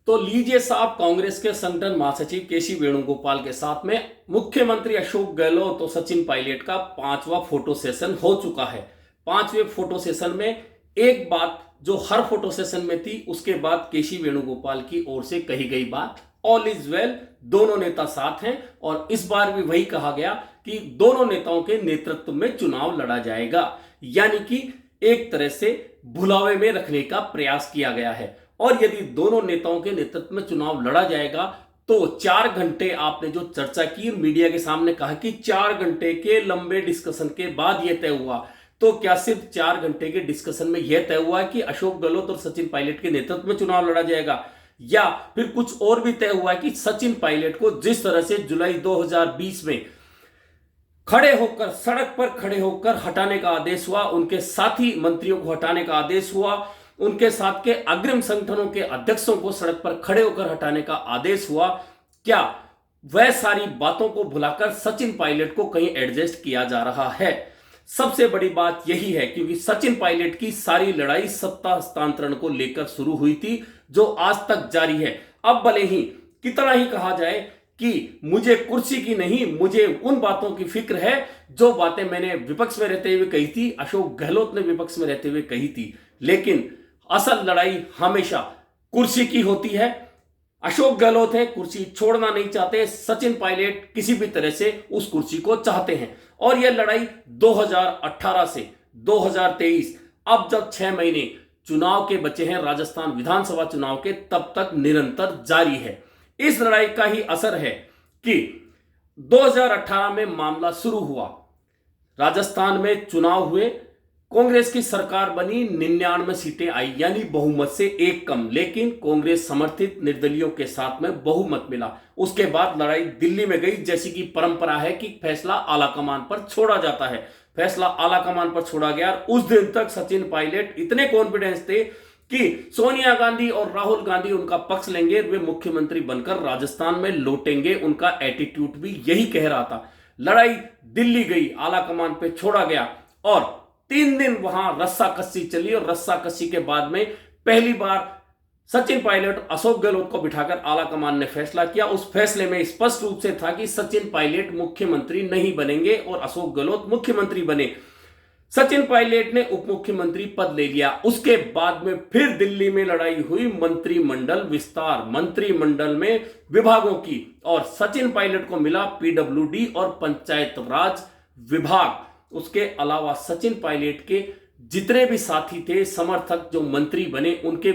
तो लीजिए साहब, कांग्रेस के संगठन महासचिव केसी वेणुगोपाल के साथ में मुख्यमंत्री अशोक गहलोत और सचिन पायलट का 5वां फोटो सेशन हो चुका है। 5वें फोटो सेशन में एक बात जो हर फोटो सेशन में थी, उसके बाद केसी वेणुगोपाल की ओर से कही गई बात, ऑल इज वेल, दोनों नेता साथ हैं। और इस बार भी वही कहा गया कि दोनों नेताओं के नेतृत्व में चुनाव लड़ा जाएगा, यानी कि एक तरह से भुलावे में रखने का प्रयास किया गया है। और यदि दोनों नेताओं के नेतृत्व में चुनाव लड़ा जाएगा तो 4 घंटे आपने जो चर्चा की, मीडिया के सामने कहा कि 4 घंटे के लंबे डिस्कशन के बाद यह तय हुआ, तो क्या सिर्फ 4 घंटे के डिस्कशन में यह तय हुआ है कि अशोक गहलोत और सचिन पायलट के नेतृत्व में चुनाव लड़ा जाएगा, या फिर कुछ और भी तय हुआ है कि सचिन पायलट को जिस तरह से जुलाई 2020 में खड़े होकर, सड़क पर खड़े होकर हटाने का आदेश हुआ, उनके साथी मंत्रियों को हटाने का आदेश हुआ, उनके साथ के अग्रिम संगठनों के अध्यक्षों को सड़क पर खड़े होकर हटाने का आदेश हुआ, क्या वह सारी बातों को भुलाकर सचिन पायलट को कहीं एडजस्ट किया जा रहा है? सबसे बड़ी बात यही है, क्योंकि सचिन पायलट की सारी लड़ाई सत्ता हस्तांतरण को लेकर शुरू हुई थी, जो आज तक जारी है। अब भले ही कितना ही कहा जाए कि मुझे कुर्सी की नहीं, मुझे उन बातों की फिक्र है जो बातें मैंने विपक्ष में रहते हुए कही थी, अशोक गहलोत ने विपक्ष में रहते हुए कही थी, लेकिन असल लड़ाई हमेशा कुर्सी की होती है। अशोक गहलोत है, कुर्सी छोड़ना नहीं चाहते, सचिन पायलट किसी भी तरह से उस कुर्सी को चाहते हैं। और यह लड़ाई 2018 से 2023, अब जब 6 महीने चुनाव के बचे हैं, राजस्थान विधानसभा चुनाव के, तब तक निरंतर जारी है। इस लड़ाई का ही असर है कि 2018 में मामला शुरू हुआ, राजस्थान में चुनाव हुए, कांग्रेस की सरकार बनी, 99 सीटें आई, यानी बहुमत से एक कम, लेकिन कांग्रेस समर्थित निर्दलियों के साथ में बहुमत मिला। उसके बाद लड़ाई दिल्ली में गई, जैसी कि परंपरा है कि फैसला आलाकमान पर छोड़ा जाता है। फैसला आलाकमान पर छोड़ा गया। उस दिन तक सचिन पायलट इतने कॉन्फिडेंस थे कि सोनिया गांधी और राहुल गांधी उनका पक्ष लेंगे, वे मुख्यमंत्री बनकर राजस्थान में लौटेंगे, उनका एटीट्यूड भी यही कह रहा था। लड़ाई दिल्ली गई, आलाकमान पे छोड़ा गया और 3 दिन वहां रस्साकस्सी चली। और रस्साकस्सी के बाद में पहली बार सचिन पायलट अशोक गहलोत को बिठाकर आलाकमान ने फैसला किया। उस फैसले में स्पष्ट रूप से था कि सचिन पायलट मुख्यमंत्री नहीं बनेंगे और अशोक गहलोत मुख्यमंत्री बने। सचिन पायलट ने उप मुख्यमंत्री पद ले लिया। उसके बाद में फिर दिल्ली में लड़ाई हुई मंत्रिमंडल विस्तार, मंत्रिमंडल में विभागों की, और सचिन पायलट को मिला पीडब्ल्यूडी और पंचायत राज विभाग। उसके अलावा सचिन पायलट के जितने भी साथी थे, समर्थक जो मंत्री बने, उनके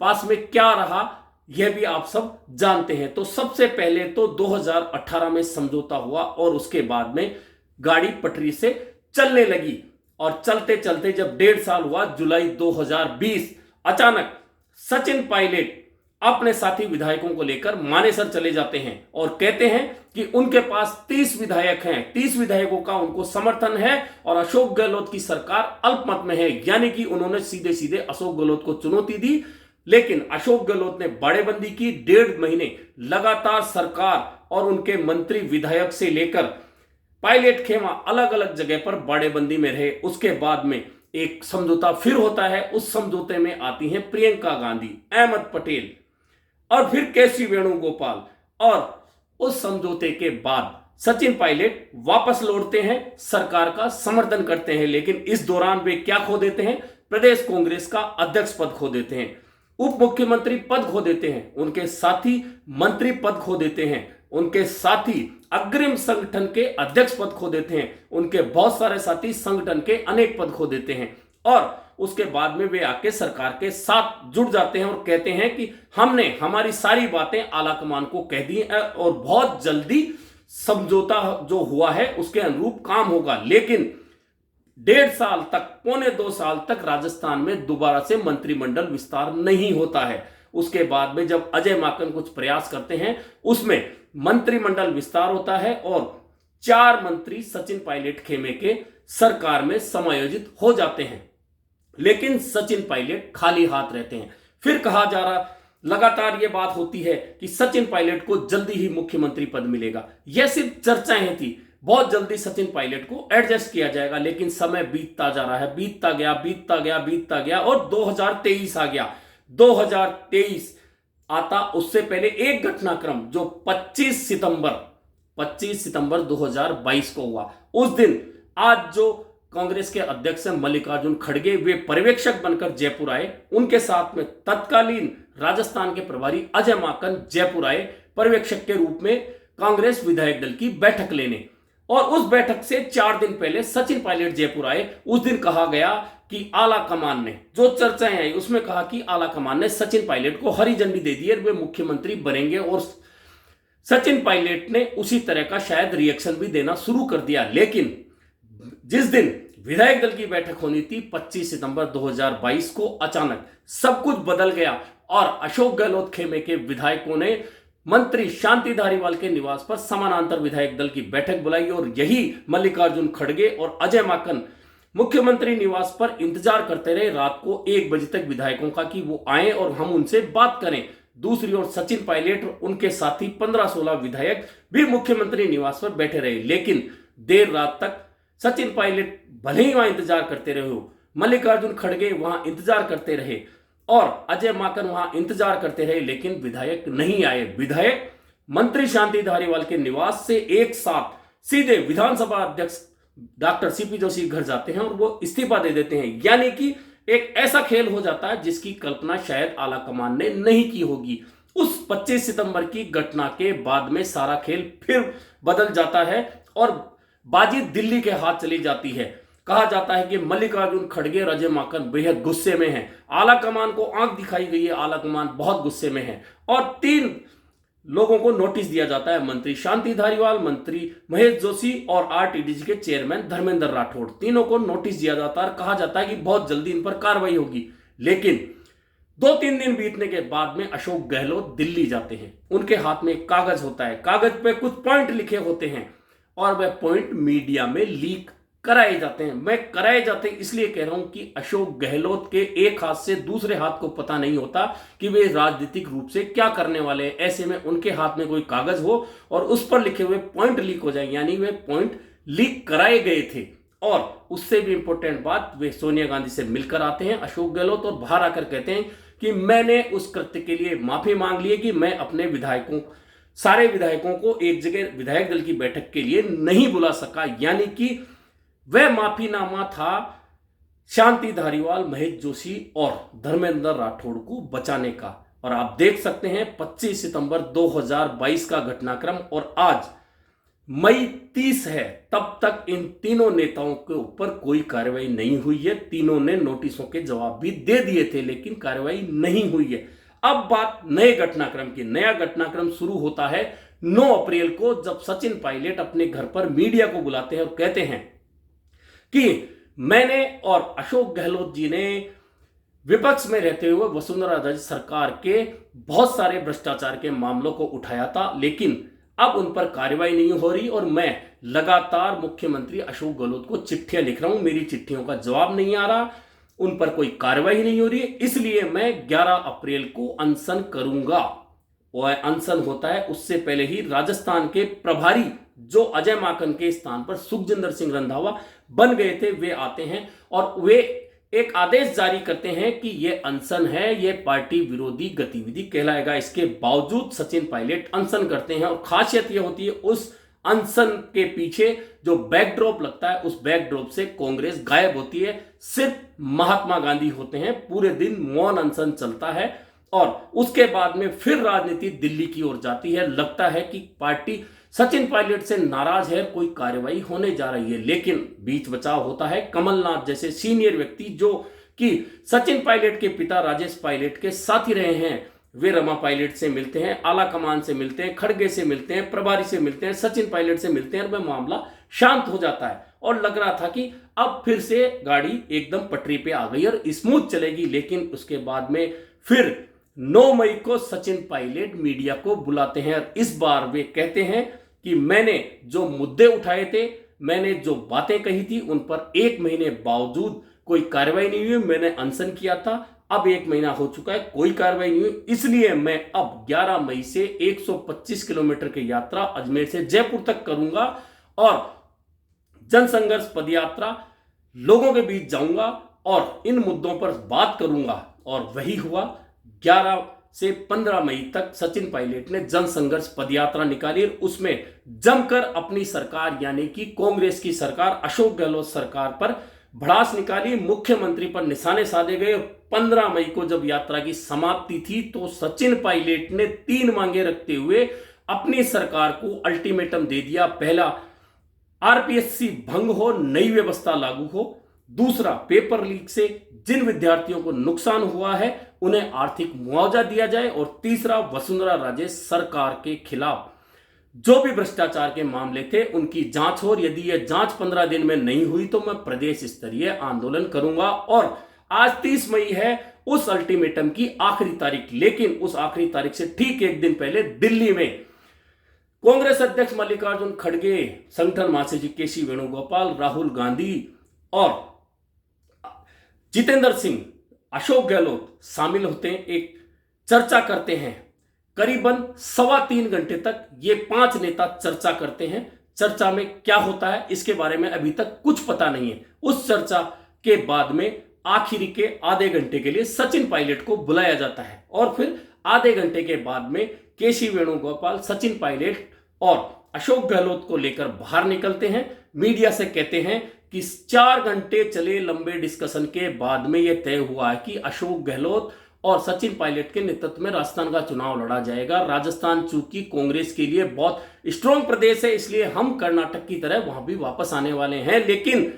पास में क्या रहा यह भी आप सब जानते हैं। तो सबसे पहले तो 2018 में समझौता हुआ और उसके बाद में गाड़ी पटरी से चलने लगी। और चलते चलते जब 1.5 साल हुआ, जुलाई 2020, अचानक सचिन पायलट अपने साथी विधायकों को लेकर मानेसर चले जाते हैं और कहते हैं कि उनके पास 30 विधायक हैं, 30 विधायकों का उनको समर्थन है और अशोक गहलोत की सरकार अल्पमत में है, यानी कि उन्होंने सीधे सीधे अशोक गहलोत को चुनौती दी। लेकिन अशोक गहलोत ने बाड़ेबंदी की, 1.5 महीने लगातार सरकार और उनके मंत्री विधायक से लेकर पायलट खेमा अलग अलग जगह पर बाड़ेबंदी में रहे। उसके बाद में एक समझौता फिर होता है, उस समझौते में आती हैं प्रियंका गांधी, अहमद पटेल और फिर केसी वेणुगोपाल, और उस समझौते के बाद सचिन पायलट वापस लौटते हैं, सरकार का समर्थन करते हैं। लेकिन इस दौरान वे क्या खो देते हैं? प्रदेश कांग्रेस का अध्यक्ष पद खो देते हैं, उप मुख्यमंत्री पद खो देते हैं, उनके साथी मंत्री पद खो देते हैं, उनके साथी अग्रिम संगठन के अध्यक्ष पद खो देते हैं, उनके बहुत सारे साथी संगठन के अनेक पद खो देते हैं। और उसके बाद में वे आके सरकार के साथ जुड़ जाते हैं और कहते हैं कि हमने हमारी सारी बातें आलाकमान को कह दी है और बहुत जल्दी समझौता जो हुआ है उसके अनुरूप काम होगा। लेकिन 1.5 साल तक, पौने 2 साल तक राजस्थान में दोबारा से मंत्रिमंडल विस्तार नहीं होता है। उसके बाद में जब अजय माकन कुछ प्रयास करते हैं, उसमें मंत्रिमंडल विस्तार होता है और 4 मंत्री सचिन पायलट खेमे के सरकार में समायोजित हो जाते हैं। लेकिन सचिन पायलट खाली हाथ रहते हैं। फिर कहा जा रहा, लगातार यह बात होती है कि सचिन पायलट को जल्दी ही मुख्यमंत्री पद मिलेगा। यह सिर्फ चर्चाएं थी, बहुत जल्दी सचिन पायलट को एडजस्ट किया जाएगा। लेकिन समय बीतता जा रहा है, बीतता गया और 2023 आ गया। 2023 आता उससे पहले एक घटनाक्रम जो 25 सितंबर 2022 को हुआ। उस दिन आज जो कांग्रेस के अध्यक्ष मल्लिकार्जुन खड़गे वे पर्यवेक्षक बनकर जयपुर आए। उनके साथ में तत्कालीन राजस्थान के प्रभारी अजय माकन जयपुर आए पर्यवेक्षक के रूप में कांग्रेस विधायक दल की बैठक लेने। और उस बैठक से 4 दिन पहले सचिन पायलट जयपुर आए। उस दिन कहा गया कि आला कमान ने, जो चर्चाएं आई उसमें कहा कि आला कमान ने सचिन पायलट को हरी झंडी दे दी है, वे मुख्यमंत्री बनेंगे। और सचिन पायलट ने उसी तरह का शायद रिएक्शन भी देना शुरू कर दिया। लेकिन जिस दिन विधायक दल की बैठक होनी थी 25 सितंबर 2022 को, अचानक सब कुछ बदल गया और अशोक गहलोत खेमे के विधायकों ने मंत्री शांति धारीवाल के निवास पर समानांतर विधायक दल की बैठक बुलाई। और यही मल्लिकार्जुन खड़गे और अजय माकन मुख्यमंत्री निवास पर इंतजार करते रहे रात को 1 बजे तक विधायकों का कि वो आए और हम उनसे बात करें। दूसरी ओर सचिन पायलट और उनके साथी 15-16 विधायक भी मुख्यमंत्री निवास पर बैठे रहे। लेकिन देर रात तक सचिन पायलट भले ही वहां इंतजार करते रहे हो, मल्लिकार्जुन खड़गे वहां इंतजार करते रहे और अजय माकन वहां इंतजार करते रहे, लेकिन विधायक नहीं आए। विधायक मंत्री शांति धारीवाल के निवास से एक साथ सीधे विधानसभा अध्यक्ष डॉक्टर सीपी जोशी घर जाते हैं और वो इस्तीफा दे देते हैं। यानी कि एक ऐसा खेल हो जाता है जिसकी कल्पना शायद आला कमान ने नहीं की होगी। उस 25 सितंबर की घटना के बाद में सारा खेल फिर बदल जाता है और बाजी दिल्ली के हाथ चली जाती है। कहा जाता है कि मल्लिकार्जुन खड़गे और अजय माकन बेहद गुस्से में हैं। आला कमान को आंख दिखाई गई है, आला कमान बहुत गुस्से में है और 3 लोगों को नोटिस दिया जाता है, मंत्री शांति धारीवाल, मंत्री महेश जोशी और आरटीडीसी के चेयरमैन धर्मेंद्र राठौड़। तीनों को नोटिस दिया जाता है। कहा जाता है कि बहुत जल्दी इन पर कार्रवाई होगी। लेकिन 2-3 दिन बीतने के बाद में अशोक गहलोत दिल्ली जाते हैं। उनके हाथ में एक कागज होता है, कागज पे कुछ पॉइंट लिखे होते हैं और वह पॉइंट मीडिया में लीक कराए जाते हैं। मैं कराए जाते इसलिए कह रहा हूं कि अशोक गहलोत के एक हाथ से दूसरे हाथ को पता नहीं होता कि वे राजनीतिक रूप से क्या करने वाले हैं। ऐसे में उनके हाथ में कोई कागज हो और उस पर लिखे हुए पॉइंट लीक हो जाए, यानी वे पॉइंट लीक कराए गए थे। और उससे भी इंपॉर्टेंट बात, वे सोनिया गांधी से मिलकर आते हैं अशोक गहलोत और बाहर आकर कहते हैं कि मैंने उस कृत्य के लिए माफी मांग ली है कि मैं अपने सारे विधायकों को एक जगह विधायक दल की बैठक के लिए नहीं बुला सका। यानी कि वह माफीनामा था शांति धारीवाल, महेश जोशी और धर्मेंद्र राठौड़ को बचाने का। और आप देख सकते हैं 25 सितंबर 2022 का घटनाक्रम और आज मई 30 है, तब तक इन तीनों नेताओं के ऊपर कोई कार्रवाई नहीं हुई है। तीनों ने नोटिसों के जवाब भी दे दिए थे, लेकिन कार्रवाई नहीं हुई है। अब बात नए घटनाक्रम की। नया घटनाक्रम शुरू होता है 9 अप्रैल को, जब सचिन पायलट अपने घर पर मीडिया को बुलाते हैं और कहते हैं कि मैंने और अशोक गहलोत जी ने विपक्ष में रहते हुए वसुंधरा राजे सरकार के बहुत सारे भ्रष्टाचार के मामलों को उठाया था, लेकिन अब उन पर कार्रवाई नहीं हो रही और मैं लगातार मुख्यमंत्री अशोक गहलोत को चिट्ठियां लिख रहा हूं, मेरी चिट्ठियों का जवाब नहीं आ रहा, उन पर कोई कार्रवाई नहीं हो रही है, इसलिए मैं 11 अप्रैल को अनशन करूंगा। वह अनशन होता है उससे पहले ही राजस्थान के प्रभारी जो अजय माकन के स्थान पर सुखजिंदर सिंह रंधावा बन गए थे, वे आते हैं और वे एक आदेश जारी करते हैं कि यह अनशन है, यह पार्टी विरोधी गतिविधि कहलाएगा। इसके बावजूद सचिन पायलट अनशन करते हैं और खासियत यह होती है उस अनशन के पीछे जो बैकड्रॉप लगता है, उस बैकड्रॉप से कांग्रेस गायब होती है। सिर्फ महात्मा गांधी होते हैं, पूरे दिन मौन अनशन चलता है और उसके बाद में फिर राजनीति दिल्ली की ओर जाती है। लगता है कि पार्टी सचिन पायलट से नाराज है, कोई कार्रवाई होने जा रही है, लेकिन बीच बचाव होता है। कमलनाथ जैसे सीनियर व्यक्ति जो कि सचिन पायलट के पिता राजेश पायलट के साथी रहे हैं, वे रमा पायलट से मिलते हैं, आला कमान से मिलते हैं, खड़गे से मिलते हैं, प्रभारी से मिलते हैं, सचिन पायलट से मिलते हैं और वह मामला शांत हो जाता है। और लग रहा था कि अब फिर से गाड़ी एकदम पटरी पे आ गई और स्मूथ चलेगी, लेकिन उसके बाद में फिर 9 मई को सचिन पायलट मीडिया को बुलाते हैं और इस बार वे कहते हैं कि मैंने जो मुद्दे उठाए थे, मैंने जो बातें कही थी, उन पर 1 महीने बावजूद कोई कार्रवाई नहीं हुई। मैंने अनशन किया था, अब 1 महीना हो चुका है, कोई कार्रवाई नहीं हुई, इसलिए मैं अब 11 मई से 125 किलोमीटर की यात्रा अजमेर से जयपुर तक करूंगा और जनसंघर्ष पदयात्रा लोगों के बीच जाऊंगा और इन मुद्दों पर बात करूंगा। और वही हुआ। 11 से 15 मई तक सचिन पायलट ने जनसंघर्ष पदयात्रा निकाली और उसमें जमकर अपनी सरकार यानी कि कांग्रेस की सरकार, अशोक गहलोत सरकार पर भड़ास निकाली, मुख्यमंत्री पर निशाने साधे गए। 15 मई को जब यात्रा की समाप्ति थी तो सचिन पायलट ने 3 मांगे रखते हुए अपनी सरकार को अल्टीमेटम दे दिया। पहला, आरपीएससी भंग हो, नई व्यवस्था लागू हो। दूसरा, पेपर लीक से जिन विद्यार्थियों को नुकसान हुआ है उन्हें आर्थिक मुआवजा दिया जाए। और तीसरा, वसुंधरा राजे सरकार के खिलाफ जो भी भ्रष्टाचार के मामले थे उनकी जांच हो। यदि यह जांच 15 दिन में नहीं हुई तो मैं प्रदेश स्तरीय आंदोलन करूंगा। और आज 30 मई है, उस अल्टीमेटम की आखिरी तारीख। लेकिन उस आखिरी तारीख से ठीक एक दिन पहले दिल्ली में कांग्रेस अध्यक्ष मल्लिकार्जुन खड़गे, संगठन महासचिव केसी वेणुगोपाल, राहुल गांधी और जितेंद्र सिंह, अशोक गहलोत शामिल होते हैं, एक चर्चा करते हैं। करीबन 3.25 घंटे तक ये 5 नेता चर्चा करते हैं। चर्चा में क्या होता है इसके बारे में अभी तक कुछ पता नहीं है। उस चर्चा के बाद में आखिरी के आधे घंटे के लिए सचिन पायलट को बुलाया जाता है और फिर आधे घंटे के बाद में केसी वेणुगोपाल, सचिन पायलट और अशोक गहलोत को लेकर बाहर निकलते हैं। मीडिया से कहते हैं कि 4 घंटे चले लंबे डिस्कशन के बाद में यह तय हुआ है कि अशोक गहलोत और सचिन पायलट के नेतृत्व में राजस्थान का चुनाव लड़ा जाएगा। राजस्थान चूंकि कांग्रेस के लिए बहुत स्ट्रॉन्ग प्रदेश है, इसलिए हम कर्नाटक की तरह वहां भी वापस आने वाले हैं। लेकिन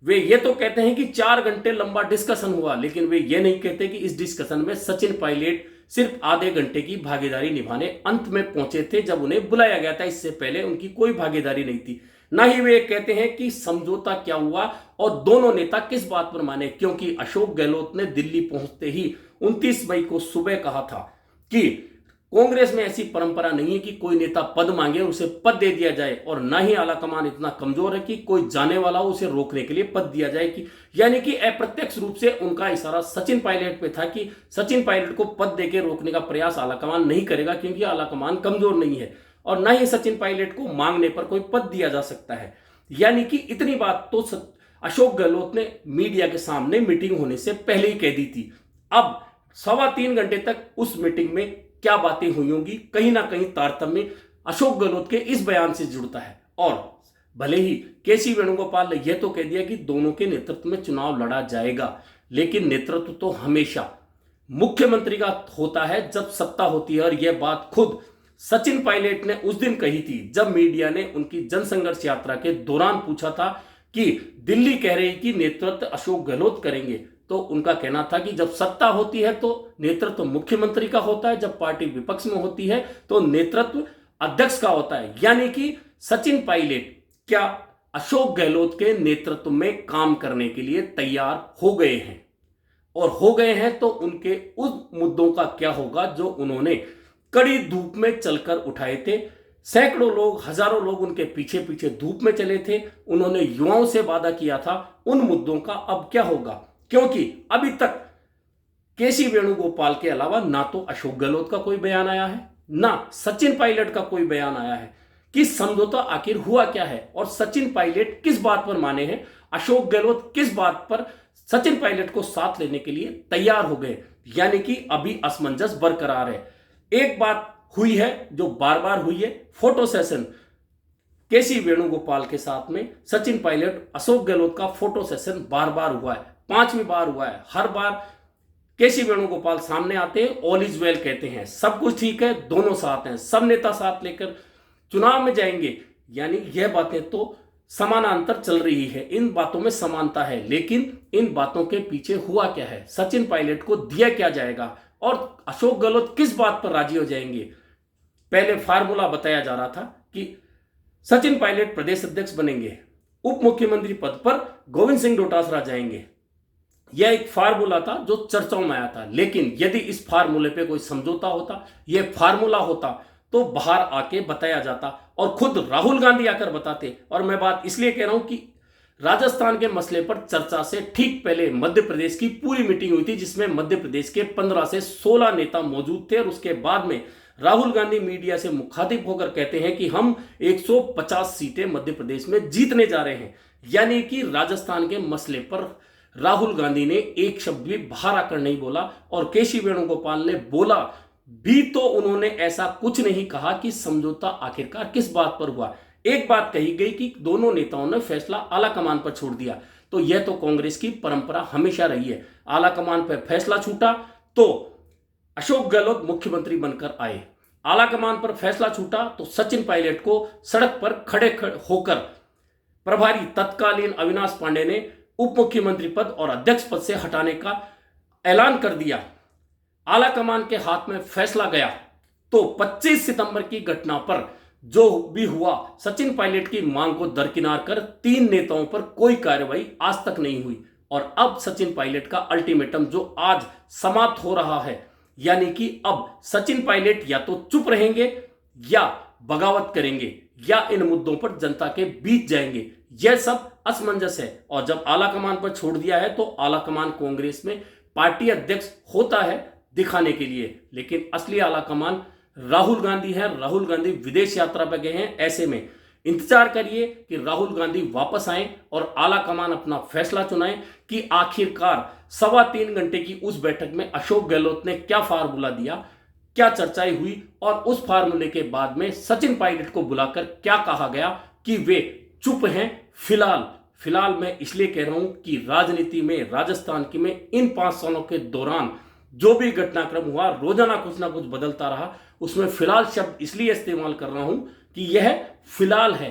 वे ये तो कहते हैं कि 4 घंटे लंबा डिस्कशन हुआ, लेकिन वे ये नहीं कहते कि इस डिस्कशन में सचिन पायलट सिर्फ आधे घंटे की भागीदारी निभाने अंत में पहुंचे थे जब उन्हें बुलाया गया था। इससे पहले उनकी कोई भागीदारी नहीं थी। ना ही वे कहते हैं कि समझौता क्या हुआ और दोनों नेता किस बात पर माने, क्योंकि अशोक गहलोत ने दिल्ली पहुंचते ही 29 मई को सुबह कहा था कि कांग्रेस में ऐसी परंपरा नहीं है कि कोई नेता पद मांगे और उसे पद दे दिया जाए, और ना ही आलाकमान इतना कमजोर है कि कोई जाने वाला हो उसे रोकने के लिए पद दिया जाए। कि यानी कि अप्रत्यक्ष रूप से उनका इशारा सचिन पायलट पे था कि सचिन पायलट को पद देकर रोकने का प्रयास आलाकमान नहीं करेगा, क्योंकि आलाकमान कमजोर नहीं है और ना ही सचिन पायलट को मांगने पर कोई पद दिया जा सकता है। यानी कि इतनी बात तो अशोक गहलोत ने मीडिया के सामने मीटिंग होने से पहले ही कह दी थी। अब 3.25 घंटे तक उस मीटिंग में क्या बातें हुई होंगी, कहीं ना कहीं तारतम्य अशोक गहलोत के इस बयान से जुड़ता है। और भले ही केसी वेणुगोपाल ने यह तो कह दिया कि दोनों के नेतृत्व में चुनाव लड़ा जाएगा, लेकिन नेतृत्व तो हमेशा मुख्यमंत्री का होता है जब सत्ता होती है। और यह बात खुद सचिन पायलट ने उस दिन कही थी जब मीडिया ने उनकी जनसंघर्ष यात्रा के दौरान पूछा था कि दिल्ली कह रही कि नेतृत्व अशोक गहलोत करेंगे, तो उनका कहना था कि जब सत्ता होती है तो नेतृत्व मुख्यमंत्री का होता है, जब पार्टी विपक्ष में होती है तो नेतृत्व अध्यक्ष का होता है। यानी कि सचिन पायलट क्या अशोक गहलोत के नेतृत्व में काम करने के लिए तैयार हो गए हैं, और हो गए हैं तो उनके उस मुद्दों का क्या होगा जो उन्होंने कड़ी धूप में चलकर उठाए थे। सैकड़ों लोग, हजारों लोग उनके पीछे पीछे धूप में चले थे। उन्होंने युवाओं से वादा किया था, उन मुद्दों का अब क्या होगा, क्योंकि अभी तक केसी वेणुगोपाल के अलावा ना तो अशोक गहलोत का कोई बयान आया है, ना सचिन पायलट का कोई बयान आया है कि समझौता आखिर हुआ क्या है और सचिन पायलट किस बात पर माने हैं, अशोक गहलोत किस बात पर सचिन पायलट को साथ लेने के लिए तैयार हो गए। यानी कि अभी असमंजस बरकरार है। एक बात हुई है जो बार बार हुई है, फोटो सेशन केसी वेणुगोपाल के साथ में सचिन पायलट अशोक गहलोत का फोटो सेशन बार बार हुआ है, 5वीं बार हुआ है। हर बार केसी वेणुगोपाल सामने आते हैं, ऑल इज वेल कहते हैं, सब कुछ ठीक है, दोनों साथ हैं, सब नेता साथ लेकर चुनाव में जाएंगे। यानी यह बातें तो समानांतर चल रही है, इन बातों में समानता है, लेकिन इन बातों के पीछे हुआ क्या है, सचिन पायलट को दिया क्या जाएगा और अशोक गहलोत किस बात पर राजी हो जाएंगे। पहले फार्मूला बताया जा रहा था कि सचिन पायलट प्रदेश अध्यक्ष बनेंगे, उप मुख्यमंत्री पद पर गोविंद सिंह डोटासरा जाएंगे। यह एक फार्मूला था जो चर्चाओं में आया था, लेकिन यदि इस फार्मूले पे कोई समझौता होता, यह फार्मूला होता, तो बाहर आके बताया जाता और खुद राहुल गांधी आकर बताते। और मैं बात इसलिए कह रहा हूं कि राजस्थान के मसले पर चर्चा से ठीक पहले मध्य प्रदेश की पूरी मीटिंग हुई थी, जिसमें मध्य प्रदेश के 15 से 16 नेता मौजूद थे। और उसके बाद में राहुल गांधी मीडिया से मुखातिब होकर कहते हैं कि हम 150 सीटें मध्य प्रदेश में जीतने जा रहे हैं। यानी कि राजस्थान के मसले पर राहुल गांधी ने एक शब्द भी बाहर आकर नहीं बोला। और केसी वेणुगोपाल ने बोला भी तो उन्होंने ऐसा कुछ नहीं कहा कि समझौता आखिरकार किस बात पर हुआ। एक बात कही गई कि दोनों नेताओं ने फैसला आला कमान पर छोड़ दिया। तो यह तो कांग्रेस की परंपरा हमेशा रही है, आला कमान पर फैसला छूटा तो अशोक गहलोत मुख्यमंत्री बनकर आए, आला कमान पर फैसला छूटा तो सचिन पायलट को सड़क पर खड़े होकर प्रभारी तत्कालीन अविनाश पांडे ने उप मुख्यमंत्री पद और अध्यक्ष पद से हटाने का ऐलान कर दिया। आला कमान के हाथ में फैसला गया तो 25 सितंबर की घटना पर जो भी हुआ, सचिन पायलट की मांग को दरकिनार कर 3 नेताओं पर कोई कार्रवाई आज तक नहीं हुई। और अब सचिन पायलट का अल्टीमेटम जो आज समाप्त हो रहा है, यानी कि अब सचिन पायलट या तो चुप रहेंगे या बगावत करेंगे या इन मुद्दों पर जनता के बीच जाएंगे। यह सब असमंजस है। और जब आला कमान पर छोड़ दिया है तो आला कमान कांग्रेस में पार्टी अध्यक्ष होता है दिखाने के लिए, लेकिन असली आला कमान राहुल गांधी है। राहुल गांधी विदेश यात्रा पर गए हैं। ऐसे में इंतजार करिए कि राहुल गांधी वापस आए और आला कमान अपना फैसला चुनाएं कि आखिरकार 3.25 घंटे की उस बैठक में अशोक गहलोत ने क्या फार्मूला दिया, क्या चर्चाएं हुई और उस फार्मूले के बाद में सचिन पायलट को बुलाकर क्या कहा गया कि वे चुप हैं फिलहाल। मैं इसलिए कह रहा हूं कि राजनीति में, राजस्थान की में इन 5 सालों के दौरान जो भी घटनाक्रम हुआ, रोजाना कुछ ना कुछ बदलता रहा, उसमें फिलहाल शब्द इसलिए इस्तेमाल कर रहा हूं कि यह फिलहाल है।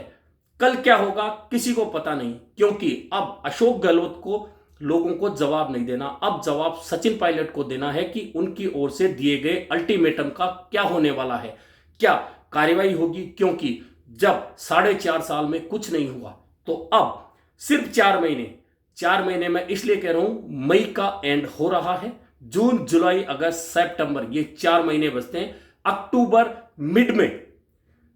कल क्या होगा किसी को पता नहीं, क्योंकि अब अशोक गहलोत को लोगों को जवाब नहीं देना, अब जवाब सचिन पायलट को देना है कि उनकी ओर से दिए गए अल्टीमेटम का क्या होने वाला है, क्या कार्रवाई होगी। क्योंकि जब 4.5 साल में कुछ नहीं हुआ तो अब सिर्फ 4 महीने में इसलिए कह रहा हूं, मई का एंड हो रहा है, जून, जुलाई, अगस्त, सितंबर, ये 4 महीने बचते हैं। अक्टूबर मिड में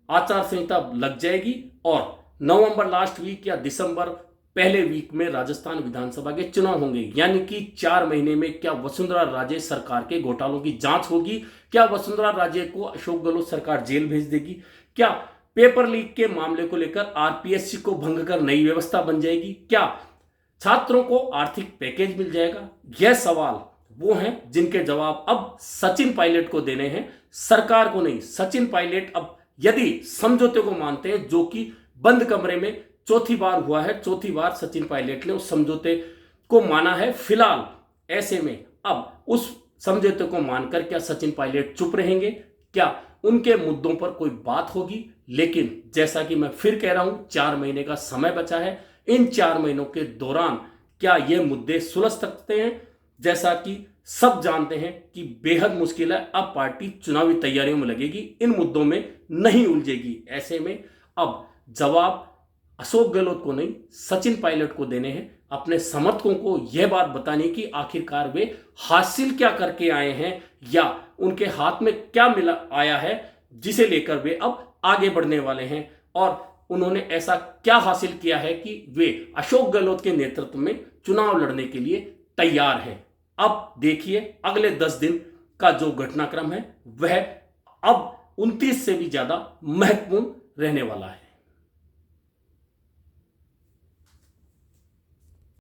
आचार संहिता लग जाएगी और नवंबर लास्ट वीक या दिसंबर पहले वीक में राजस्थान विधानसभा के चुनाव होंगे। यानी कि 4 महीने में क्या वसुंधरा राजे सरकार के घोटालों की जांच होगी, क्या वसुंधरा राजे को अशोक गहलोत सरकार जेल भेज देगी, क्या पेपर लीक के मामले को लेकर आरपीएससी को भंग कर नई व्यवस्था बन जाएगी, क्या छात्रों को आर्थिक पैकेज मिल जाएगा। यह सवाल वो हैं जिनके जवाब अब सचिन पायलट को देने हैं, सरकार को नहीं। सचिन पायलट अब यदि समझौते को मानते हैं, जो कि बंद कमरे में 4थी बार हुआ है, 4थी बार सचिन पायलट ने उस समझौते को माना है फिलहाल। ऐसे में अब उस समझौते को मानकर क्या सचिन पायलट चुप रहेंगे, क्या उनके मुद्दों पर कोई बात होगी। लेकिन जैसा कि मैं फिर कह रहा हूं, 4 महीने का समय बचा है। इन 4 महीनों के दौरान क्या ये मुद्दे सुलझ सकते हैं। जैसा कि सब जानते हैं कि बेहद मुश्किल है। अब पार्टी चुनावी तैयारियों में लगेगी, इन मुद्दों में नहीं उलझेगी। ऐसे में अब जवाब अशोक गहलोत को नहीं, सचिन पायलट को देने हैं, अपने समर्थकों को यह बात बतानी कि आखिरकार वे हासिल क्या करके आए हैं या उनके हाथ में क्या मिला आया है जिसे लेकर वे अब आगे बढ़ने वाले हैं, और उन्होंने ऐसा क्या हासिल किया है कि वे अशोक गहलोत के नेतृत्व में चुनाव लड़ने के लिए तैयार हैं। अब देखिए अगले 10 दिन का जो घटनाक्रम है वह अब 29 से भी ज्यादा महत्वपूर्ण रहने वाला है।